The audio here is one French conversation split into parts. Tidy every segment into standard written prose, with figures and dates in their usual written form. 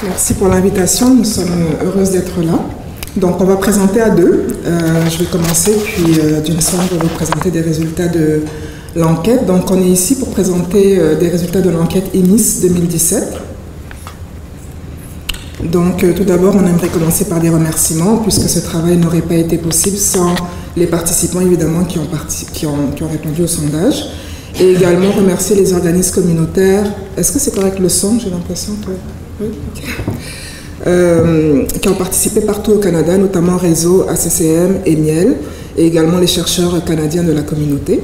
Merci pour l'invitation, nous sommes heureuses d'être là. Donc on va présenter à deux. Je vais commencer, puis d'une soirée, je vais vous présenter des résultats de l'enquête. Donc on est ici pour présenter des résultats de l'enquête EMIS 2017. Donc tout d'abord, on aimerait commencer par des remerciements, puisque ce travail n'aurait pas été possible sans les participants, évidemment, qui ont répondu au sondage. Et également remercier les organismes communautaires. Est-ce que c'est correct le son? J'ai l'impression que... Oui, okay. Qui ont participé partout au Canada, notamment Réseau, ACCM et Miel, et également les chercheurs canadiens de la communauté.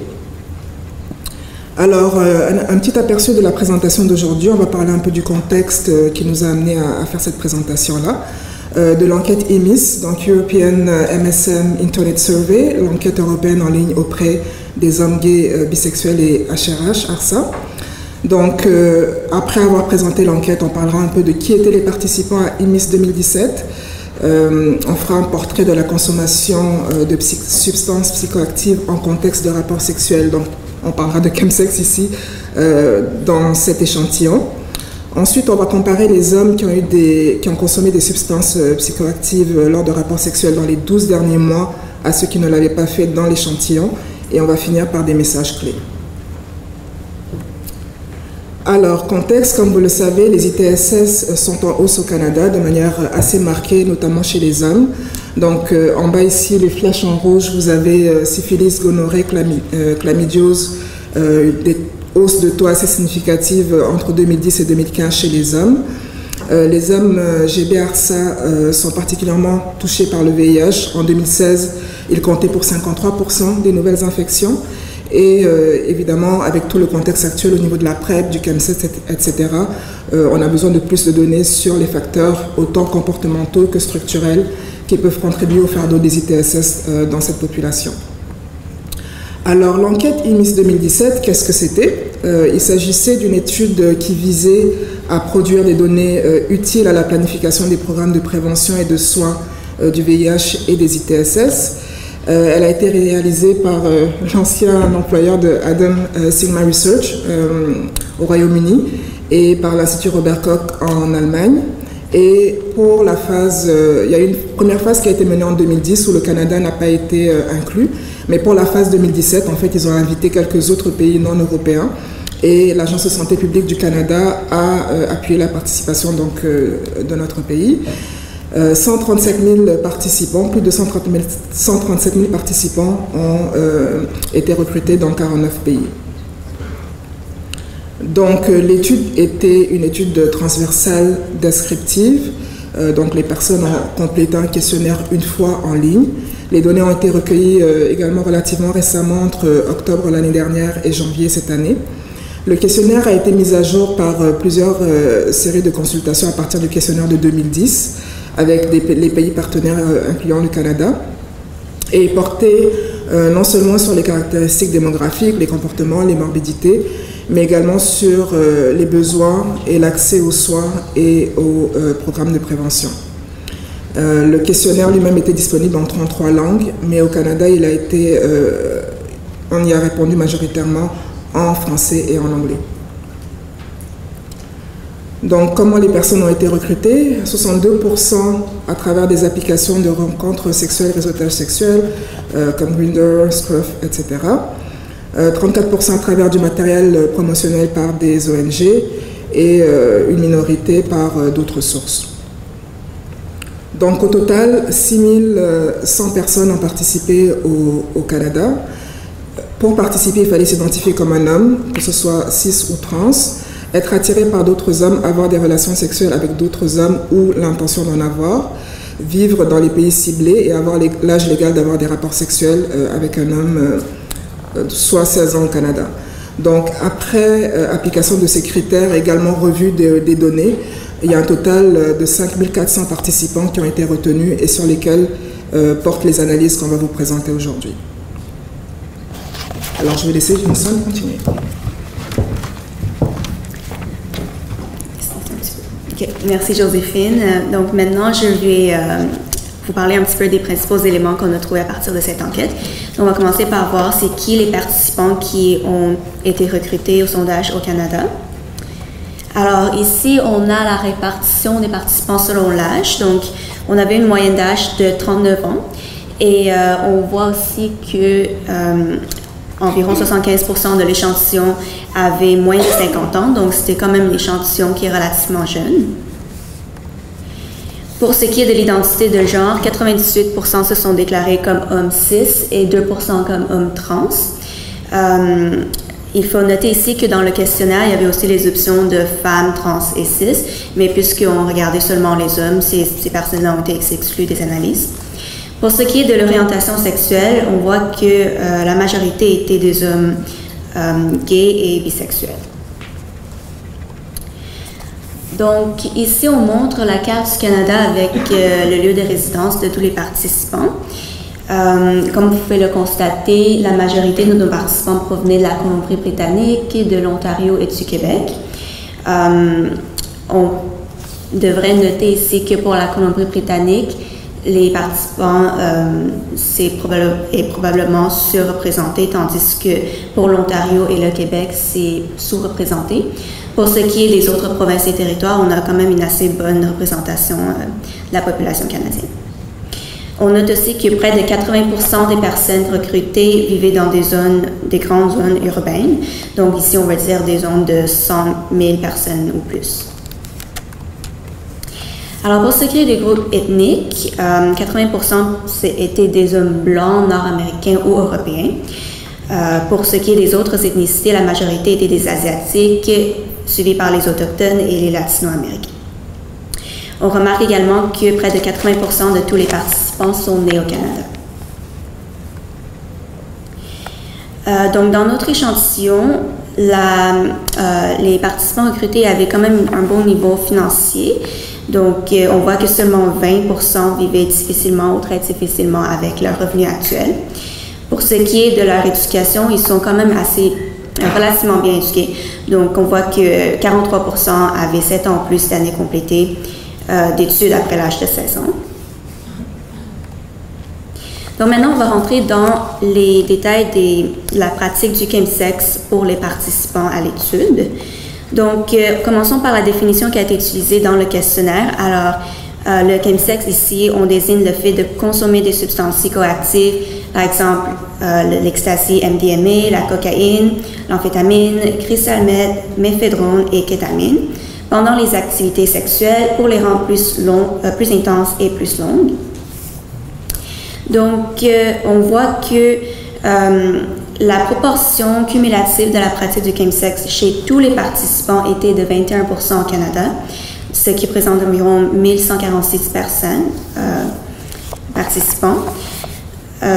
Alors, un petit aperçu de la présentation d'aujourd'hui. On va parler un peu du contexte qui nous a amené à faire cette présentation-là. De l'enquête EMIS, donc European MSM Internet Survey, l'enquête européenne en ligne auprès des hommes gays, bisexuels et HRH, ARSA. Donc, après avoir présenté l'enquête, on parlera un peu de qui étaient les participants à EMIS 2017. On fera un portrait de la consommation de substances psychoactives en contexte de rapports sexuels. Donc, on parlera de chemsex ici, dans cet échantillon. Ensuite, on va comparer les hommes qui ont consommé des substances psychoactives lors de rapports sexuels dans les 12 derniers mois à ceux qui ne l'avaient pas fait dans l'échantillon. Et on va finir par des messages clés. Alors, contexte, comme vous le savez, les ITSS sont en hausse au Canada de manière assez marquée, notamment chez les hommes. Donc, en bas ici, les flèches en rouge, vous avez syphilis, gonorrhée, chlamydiose, des hausses de taux assez significatives entre 2010 et 2015 chez les hommes. Les hommes GB-ARSA sont particulièrement touchés par le VIH. En 2016, ils comptaient pour 53% des nouvelles infections. Et évidemment, avec tout le contexte actuel au niveau de la PrEP, du chemsex, etc., on a besoin de plus de données sur les facteurs autant comportementaux que structurels qui peuvent contribuer au fardeau des ITSS dans cette population. Alors, l'enquête EMIS 2017, qu'est-ce que c'était? Il s'agissait d'une étude qui visait à produire des données utiles à la planification des programmes de prévention et de soins du VIH et des ITSS. Elle a été réalisée par l'ancien employeur de Adam Sigma Research au Royaume-Uni et par l'Institut Robert Koch en Allemagne. Et pour la phase, il y a une première phase qui a été menée en 2010 où le Canada n'a pas été inclus. Mais pour la phase 2017, en fait, ils ont invité quelques autres pays non européens. Et l'Agence de santé publique du Canada a appuyé la participation donc, de notre pays. 137 000 participants, plus de 137 000 participants ont été recrutés dans 49 pays. Donc l'étude était une étude transversale descriptive. Donc les personnes ont complété un questionnaire une fois en ligne. Les données ont été recueillies également relativement récemment, entre octobre l'année dernière et janvier cette année. Le questionnaire a été mis à jour par plusieurs séries de consultations à partir du questionnaire de 2010, avec les pays partenaires incluant le Canada, et portait non seulement sur les caractéristiques démographiques, les comportements, les morbidités, mais également sur les besoins et l'accès aux soins et aux programmes de prévention. Le questionnaire lui-même était disponible en 33 langues, mais au Canada, on y a répondu majoritairement en français et en anglais. Donc, comment les personnes ont été recrutées? 62% à travers des applications de rencontres sexuelles, réseautage sexuel, comme Grindr, Scruff, etc. 34% à travers du matériel promotionnel par des ONG et une minorité par d'autres sources. Donc, au total, 6100 personnes ont participé au Canada. Pour participer, il fallait s'identifier comme un homme, que ce soit cis ou trans, être attiré par d'autres hommes, avoir des relations sexuelles avec d'autres hommes ou l'intention d'en avoir, vivre dans les pays ciblés et avoir l'âge légal d'avoir des rapports sexuels avec un homme, soit 16 ans au Canada. Donc, après application de ces critères, également revue des données, il y a un total de 5400 participants qui ont été retenus et sur lesquels portent les analyses qu'on va vous présenter aujourd'hui. Alors, je vais laisser Vincent continuer. Okay. Merci Joséphine. Donc maintenant, je vais vous parler un petit peu des principaux éléments qu'on a trouvés à partir de cette enquête. On va commencer par voir c'est qui les participants qui ont été recrutés au sondage au Canada. Alors ici, on a la répartition des participants selon l'âge. Donc, on avait une moyenne d'âge de 39 ans. Et on voit aussi que environ 75% de l'échantillon avait moins de 50 ans. Donc, c'était quand même l'échantillon qui est relativement jeune. Pour ce qui est de l'identité de genre, 98% se sont déclarés comme hommes cis et 2% comme hommes trans. Il faut noter ici que dans le questionnaire, il y avait aussi les options de femmes, trans et cis, mais puisqu'on regardait seulement les hommes, ces personnes-là ont été exclues des analyses. Pour ce qui est de l'orientation sexuelle, on voit que la majorité était des hommes gays et bisexuels. Donc, ici, on montre la carte du Canada avec le lieu de résidence de tous les participants. Comme vous pouvez le constater, la majorité de nos participants provenaient de la Colombie-Britannique, de l'Ontario et du Québec. On devrait noter ici que pour la Colombie-Britannique, les participants est probablement surreprésenté, tandis que pour l'Ontario et le Québec, c'est sous-représenté. Pour ce qui est des autres provinces et territoires, on a quand même une assez bonne représentation de la population canadienne. On note aussi que près de 80% des personnes recrutées vivaient dans des grandes zones urbaines. Donc ici, on va dire des zones de 100 000 personnes ou plus. Alors pour ce qui est des groupes ethniques, 80% étaient des hommes blancs, nord-américains ou européens. Pour ce qui est des autres ethnicités, la majorité étaient des Asiatiques, suivis par les Autochtones et les Latino-Américains. On remarque également que près de 80% de tous les participants sont nés au Canada. Donc, dans notre échantillon, les participants recrutés avaient quand même un bon niveau financier. Donc, on voit que seulement 20% vivaient difficilement ou très difficilement avec leur revenu actuel. Pour ce qui est de leur éducation, ils sont quand même relativement bien éduqués. Donc, on voit que 43% avaient 7 ans ou plus d'années complétées d'études après l'âge de 16 ans. Donc maintenant, on va rentrer dans les détails de la pratique du chemsex pour les participants à l'étude. Donc, commençons par la définition qui a été utilisée dans le questionnaire. Alors, le chemsex ici, on désigne le fait de consommer des substances psychoactives, par exemple l'ecstasy MDMA, la cocaïne, l'amphétamine, cristal meth, méphédrone et kétamine, pendant les activités sexuelles pour les rendre plus intenses et plus longues. Donc, on voit que la proportion cumulative de la pratique du chemsex chez tous les participants était de 21% au Canada, ce qui représente environ 1146 personnes participants.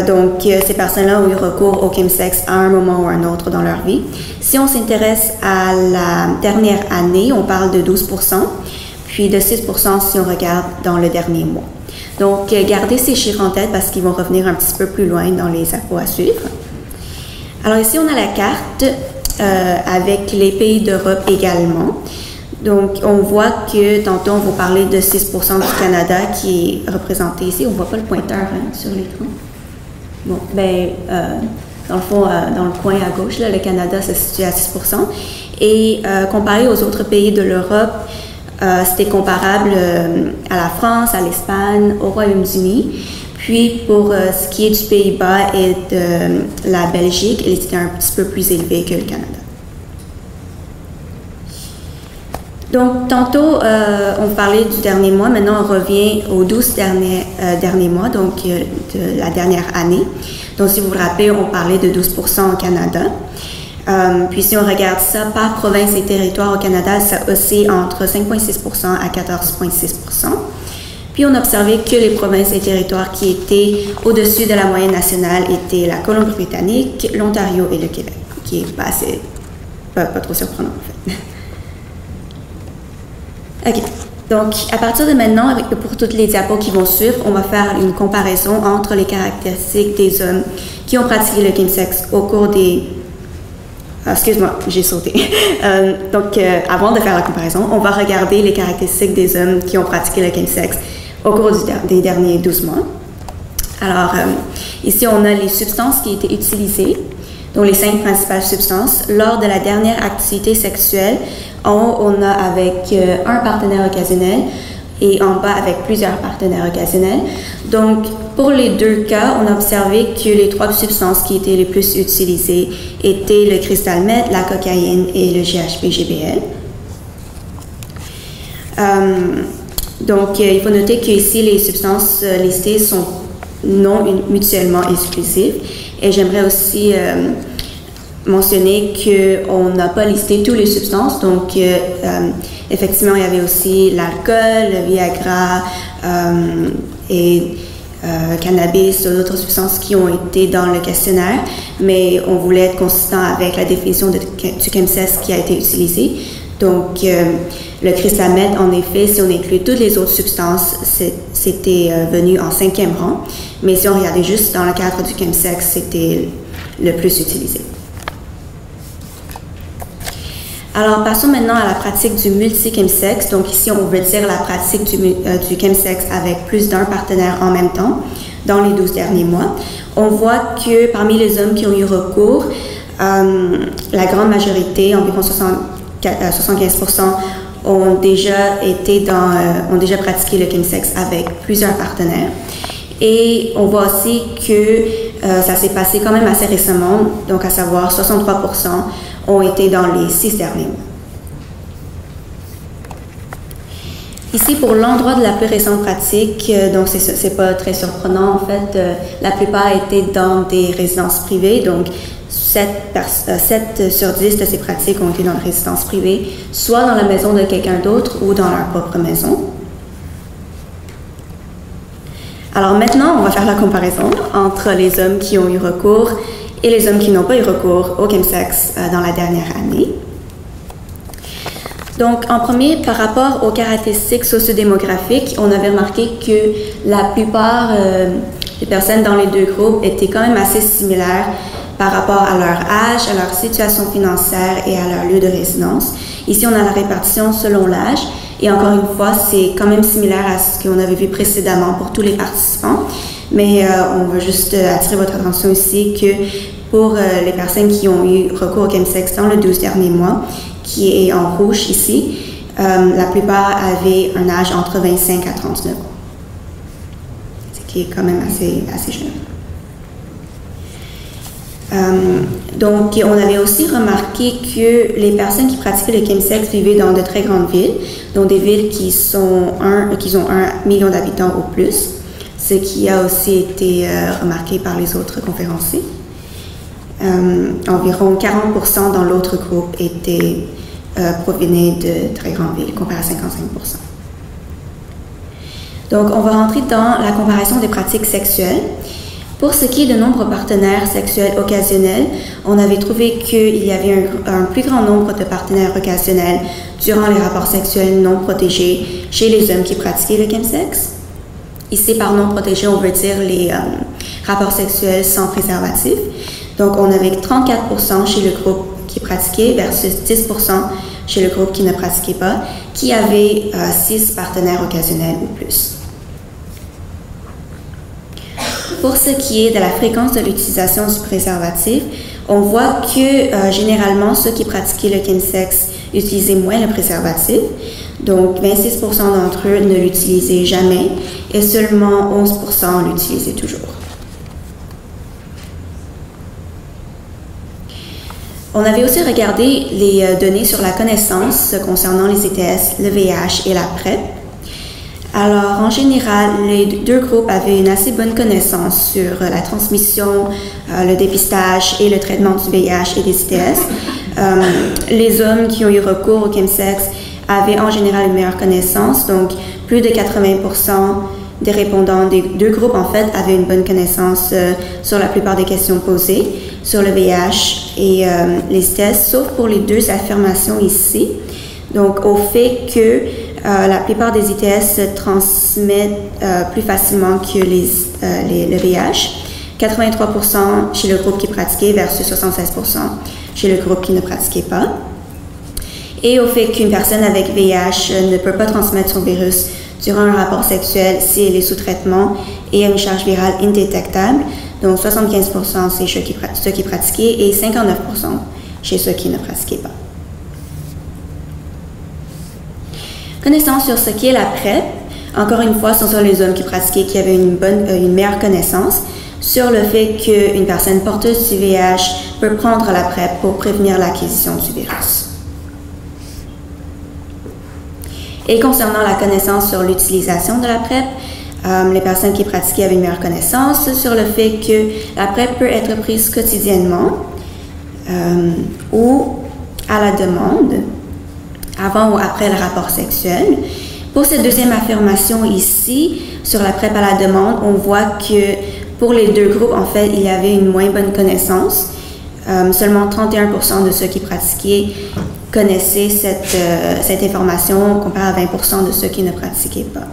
Donc, ces personnes-là ont eu recours au chemsex à un moment ou à un autre dans leur vie. Si on s'intéresse à la dernière année, on parle de 12%, puis de 6% si on regarde dans le dernier mois. Donc, gardez ces chiffres en tête parce qu'ils vont revenir un petit peu plus loin dans les appos à suivre. Alors ici, on a la carte avec les pays d'Europe également. Donc, on voit que tantôt, on vous parlait de 6% du Canada qui est représenté ici. On ne voit pas le pointeur sur l'écran. Bon, dans le fond, dans le coin à gauche, là, le Canada se situe à 6%. Et comparé aux autres pays de l'Europe, c'était comparable à la France, à l'Espagne, au Royaume-Uni. Puis, pour ce qui est du Pays-Bas et de la Belgique, il était un petit peu plus élevé que le Canada. Donc, tantôt, on parlait du dernier mois. Maintenant, on revient aux 12 derniers mois, donc de la dernière année. Donc, si vous vous rappelez, on parlait de 12% au Canada. Puis, si on regarde ça par province et territoire au Canada, ça oscille entre 5,6% à 14,6%. Puis, on a observé que les provinces et territoires qui étaient au-dessus de la moyenne nationale étaient la Colombie-Britannique, l'Ontario et le Québec, qui est pas trop surprenant, en fait. OK. Donc, à partir de maintenant, pour toutes les diapos qui vont suivre, on va faire une comparaison entre les caractéristiques des hommes qui ont pratiqué le chemsex au cours des... excuse-moi, j'ai sauté. Donc, avant de faire la comparaison, on va regarder les caractéristiques des hommes qui ont pratiqué le chemsex au cours des derniers 12 mois. Alors, ici, on a les substances qui étaient utilisées. donc les 5 principales substances, lors de la dernière activité sexuelle, on a avec un partenaire occasionnel et en bas avec plusieurs partenaires occasionnels. Donc, pour les 2 cas, on a observé que les 3 substances qui étaient les plus utilisées étaient le cristal meth, la cocaïne et le GHB-GBL. Donc, il faut noter qu'ici, les substances listées sont non mutuellement exclusives. Et j'aimerais aussi mentionner qu'on n'a pas listé toutes les substances. Donc, effectivement, il y avait aussi l'alcool, le Viagra et cannabis, d'autres substances qui ont été dans le questionnaire, mais on voulait être consistant avec la définition du chemsex qui a été utilisée. Donc, le cristal meth, en effet, si on inclut toutes les autres substances, c'était venu en 5e rang. Mais si on regardait juste dans le cadre du chemsex, c'était le plus utilisé. Alors, passons maintenant à la pratique du multi-chemsex. Donc, ici, on veut dire la pratique du chemsex avec plus d'un partenaire en même temps dans les 12 derniers mois. On voit que parmi les hommes qui ont eu recours, la grande majorité, environ 75%, ont déjà pratiqué le chemsex avec plusieurs partenaires. Et on voit aussi que ça s'est passé quand même assez récemment, donc à savoir 63% ont été dans les 6 derniers mois. Ici, pour l'endroit de la plus récente pratique, donc c'est pas très surprenant en fait, la plupart étaient dans des résidences privées, donc 7 sur 10 de ces pratiques ont été dans des résidences privées, soit dans la maison de quelqu'un d'autre ou dans leur propre maison. Alors maintenant, on va faire la comparaison entre les hommes qui ont eu recours et les hommes qui n'ont pas eu recours au chemsex dans la dernière année. Donc, en premier, par rapport aux caractéristiques sociodémographiques, on avait remarqué que la plupart des personnes dans les 2 groupes étaient quand même assez similaires par rapport à leur âge, à leur situation financière et à leur lieu de résidence. Ici, on a la répartition selon l'âge. Et encore une fois, c'est quand même similaire à ce qu'on avait vu précédemment pour tous les participants. Mais on veut juste attirer votre attention ici que pour les personnes qui ont eu recours au chemsex dans les 12 derniers mois, qui est en rouge ici, la plupart avaient un âge entre 25 à 39 ans. Ce qui est quand même assez jeune. Donc, on avait aussi remarqué que les personnes qui pratiquaient le chemsex vivaient dans de très grandes villes, donc des villes qui ont 1 million d'habitants ou plus, ce qui a aussi été remarqué par les autres conférenciers. Environ 40% dans l'autre groupe provenaient de très grandes villes, comparé à 55%. Donc, on va rentrer dans la comparaison des pratiques sexuelles. Pour ce qui est de nombre de partenaires sexuels occasionnels, on avait trouvé qu'il y avait un plus grand nombre de partenaires occasionnels durant les rapports sexuels non protégés chez les hommes qui pratiquaient le chemsex. Ici, par non protégés, on veut dire les rapports sexuels sans préservatif. Donc, on avait 34% chez le groupe qui pratiquait versus 10% chez le groupe qui ne pratiquait pas, qui avait 6 partenaires occasionnels ou plus. Pour ce qui est de la fréquence de l'utilisation du préservatif, on voit que généralement, ceux qui pratiquaient le chemsex utilisaient moins le préservatif. Donc, 26% d'entre eux ne l'utilisaient jamais et seulement 11% l'utilisaient toujours. On avait aussi regardé les données sur la connaissance concernant les ITS, le VIH et la PrEP. Alors, en général, les 2 groupes avaient une assez bonne connaissance sur la transmission, le dépistage et le traitement du VIH et des ITS. Les hommes qui ont eu recours au chemsex avaient en général une meilleure connaissance, donc plus de 80% des répondants des 2 groupes, en fait, avaient une bonne connaissance sur la plupart des questions posées, sur le VIH et les ITS, sauf pour les 2 affirmations ici. Donc, au fait que la plupart des ITS se transmettent plus facilement que le VIH. 83% chez le groupe qui pratiquait versus 76% chez le groupe qui ne pratiquait pas. Et au fait qu'une personne avec VIH ne peut pas transmettre son virus durant un rapport sexuel si elle est sous traitement et a une charge virale indétectable. Donc 75% c'est ceux qui pratiquaient et 59% chez ceux qui ne pratiquaient pas. Connaissance sur ce qu'est la PrEP. Encore une fois, ce sont les hommes qui pratiquaient qui avaient une meilleure connaissance sur le fait qu'une personne porteuse du VIH peut prendre la PrEP pour prévenir l'acquisition du virus. Et concernant la connaissance sur l'utilisation de la PrEP, les personnes qui pratiquaient avaient une meilleure connaissance sur le fait que la PrEP peut être prise quotidiennement ou à la demande, avant ou après le rapport sexuel. Pour cette deuxième affirmation ici, sur la PrEP à la demande, on voit que pour les deux groupes, en fait, il y avait une moins bonne connaissance. Seulement 31% de ceux qui pratiquaient connaissaient cette information, comparé à 20% de ceux qui ne pratiquaient pas.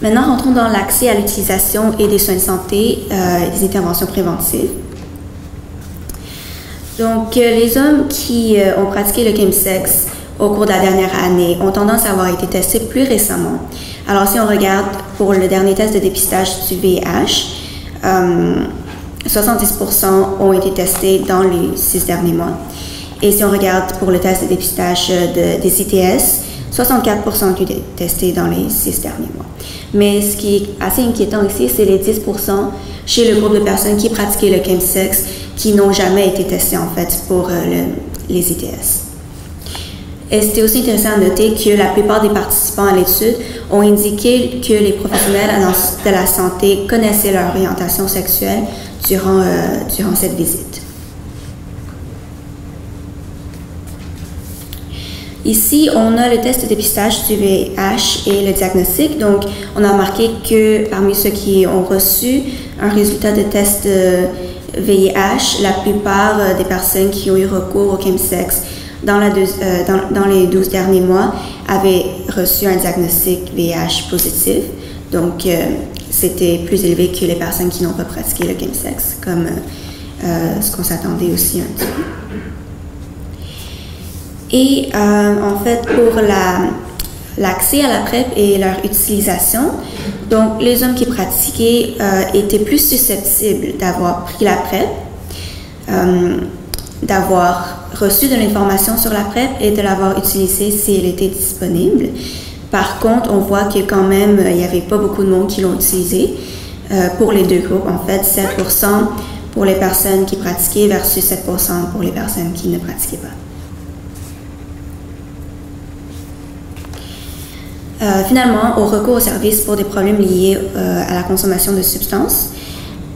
Maintenant, rentrons dans l'accès à l'utilisation et des soins de santé, des interventions préventives. Donc, les hommes qui ont pratiqué le chemsex au cours de la dernière année ont tendance à avoir été testés plus récemment. Alors, si on regarde pour le dernier test de dépistage du VIH, 70% ont été testés dans les 6 derniers mois. Et si on regarde pour le test de dépistage des ITS, 64% ont été testés dans les 6 derniers mois. Mais ce qui est assez inquiétant ici, c'est les 10% chez le groupe de personnes qui pratiquaient le chemsex qui n'ont jamais été testés en fait pour les ITS. Et c'était aussi intéressant à noter que la plupart des participants à l'étude ont indiqué que les professionnels de la santé connaissaient leur orientation sexuelle durant cette visite. Ici, on a le test de dépistage du VIH et le diagnostic. Donc, on a remarqué que parmi ceux qui ont reçu un résultat de test de VIH, la plupart des personnes qui ont eu recours au chemsex dans les 12 derniers mois avaient reçu un diagnostic VIH positif. Donc, c'était plus élevé que les personnes qui n'ont pas pratiqué le chemsex, comme ce qu'on s'attendait aussi un petit peu. Et en fait, pour l'accès à la PrEP et leur utilisation, donc les hommes qui pratiquaient étaient plus susceptibles d'avoir pris la PrEP, d'avoir reçu de l'information sur la PrEP et de l'avoir utilisée si elle était disponible. Par contre, on voit que quand même, il n'y avait pas beaucoup de monde qui l'ont utilisée pour les deux groupes. En fait, 7% pour les personnes qui pratiquaient versus 7% pour les personnes qui ne pratiquaient pas. Finalement, au recours aux services pour des problèmes liés à la consommation de substances,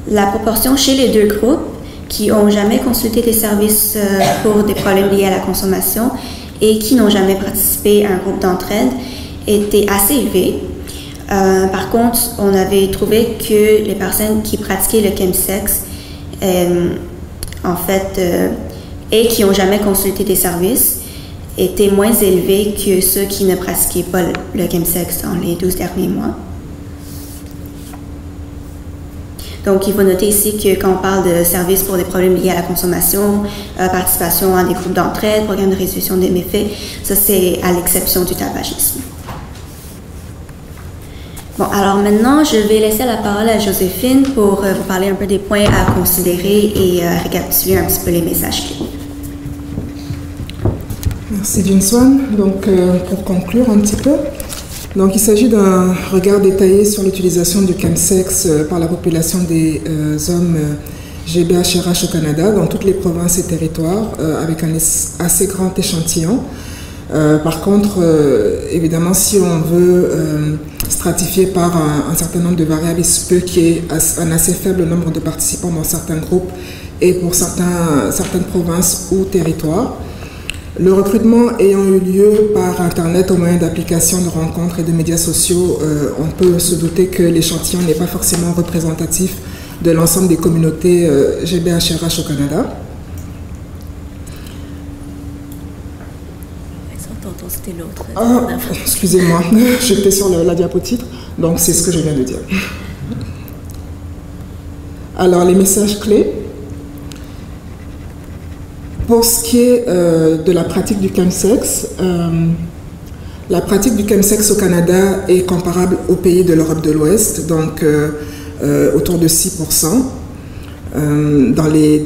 la proportion chez les deux groupes qui n'ont jamais consulté des services pour des problèmes liés à la consommation et qui n'ont jamais participé à un groupe d'entraide était assez élevée. Par contre, on avait trouvé que les personnes qui pratiquaient le chemsex, en fait, et qui n'ont jamais consulté des services, étaient moins élevés que ceux qui ne pratiquaient pas le chemsex dans les 12 derniers mois. Donc, il faut noter ici que quand on parle de services pour des problèmes liés à la consommation, participation à des groupes d'entraide, programme de résolution des méfaits, ça c'est à l'exception du tabagisme. Bon, alors maintenant, je vais laisser la parole à Joséphine pour vous parler un peu des points à considérer et récapituler un petit peu les messages clés. Merci Jinswan. Donc, pour conclure un petit peu, donc il s'agit d'un regard détaillé sur l'utilisation du chemsex par la population des hommes GBHRH au Canada, dans toutes les provinces et territoires, avec un assez grand échantillon. Par contre, évidemment, si on veut stratifier par un certain nombre de variables, il se peut qu'il y ait un assez faible nombre de participants dans certains groupes et pour certaines provinces ou territoires. Le recrutement ayant eu lieu par Internet au moyen d'applications de rencontres et de médias sociaux, on peut se douter que l'échantillon n'est pas forcément représentatif de l'ensemble des communautés GBHRH au Canada. C'était l'autre. Ah, excusez-moi, j'étais sur la diapositive, donc c'est ce que je viens de dire. Alors, les messages clés. Pour ce qui est de la pratique du chemsex, La pratique du chemsex au Canada est comparable aux pays de l'Europe de l'Ouest, donc autour de 6% dans le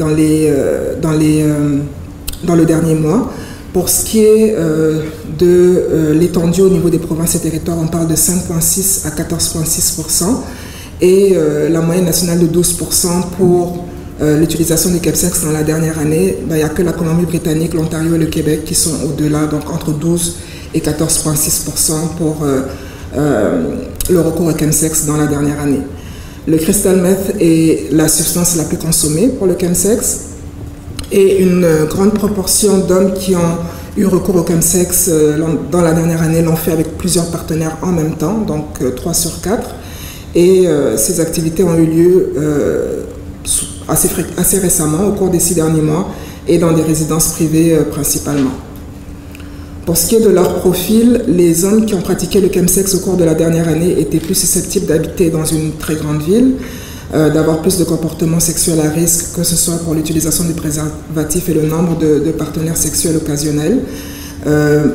dernier mois. Pour ce qui est de l'étendue au niveau des provinces et territoires, on parle de 5,6 à 14,6% et la moyenne nationale de 12% pour l'utilisation du chemsex dans la dernière année. Il n'y a que la Colombie-Britannique, l'Ontario et le Québec qui sont au-delà, donc entre 12 et 14,6% pour le recours au chemsex dans la dernière année. Le crystal meth est la substance la plus consommée pour le chemsex et une grande proportion d'hommes qui ont eu recours au chemsex dans la dernière année l'ont fait avec plusieurs partenaires en même temps, donc 3 sur 4. Et ces activités ont eu lieu assez récemment, au cours des 6 derniers mois, et dans des résidences privées principalement. Pour ce qui est de leur profil, les hommes qui ont pratiqué le chemsex au cours de la dernière année étaient plus susceptibles d'habiter dans une très grande ville, d'avoir plus de comportements sexuels à risque, que ce soit pour l'utilisation du préservatif et le nombre de partenaires sexuels occasionnels,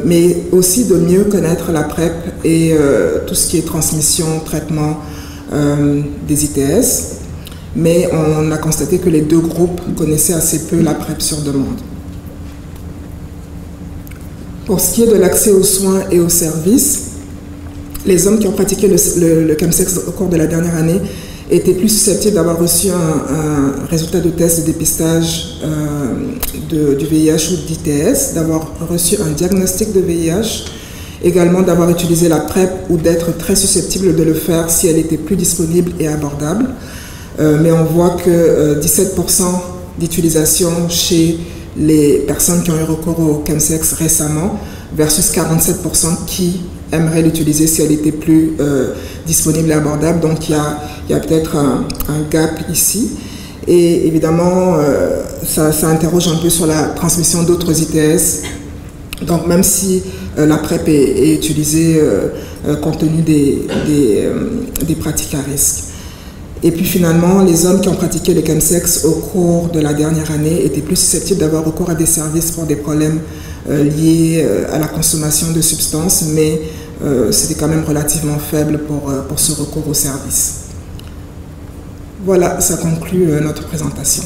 mais aussi de mieux connaître la PrEP et tout ce qui est transmission, traitement des ITS. Mais on a constaté que les deux groupes connaissaient assez peu la PrEP sur demande. Pour ce qui est de l'accès aux soins et aux services, les hommes qui ont pratiqué le chemsex au cours de la dernière année étaient plus susceptibles d'avoir reçu un résultat de test de dépistage du VIH ou d'ITS, d'avoir reçu un diagnostic de VIH, également d'avoir utilisé la PrEP ou d'être très susceptibles de le faire si elle était plus disponible et abordable. Mais on voit que 17% d'utilisation chez les personnes qui ont eu recours au chemsex récemment versus 47% qui aimeraient l'utiliser si elle était plus disponible et abordable. Donc il y a peut-être un gap ici. Et évidemment, ça interroge un peu sur la transmission d'autres ITS. Donc même si la PrEP est utilisée compte tenu des pratiques à risque. Et puis finalement, les hommes qui ont pratiqué le chemsex au cours de la dernière année étaient plus susceptibles d'avoir recours à des services pour des problèmes liés à la consommation de substances, mais c'était quand même relativement faible pour ce recours aux services. Voilà, ça conclut notre présentation.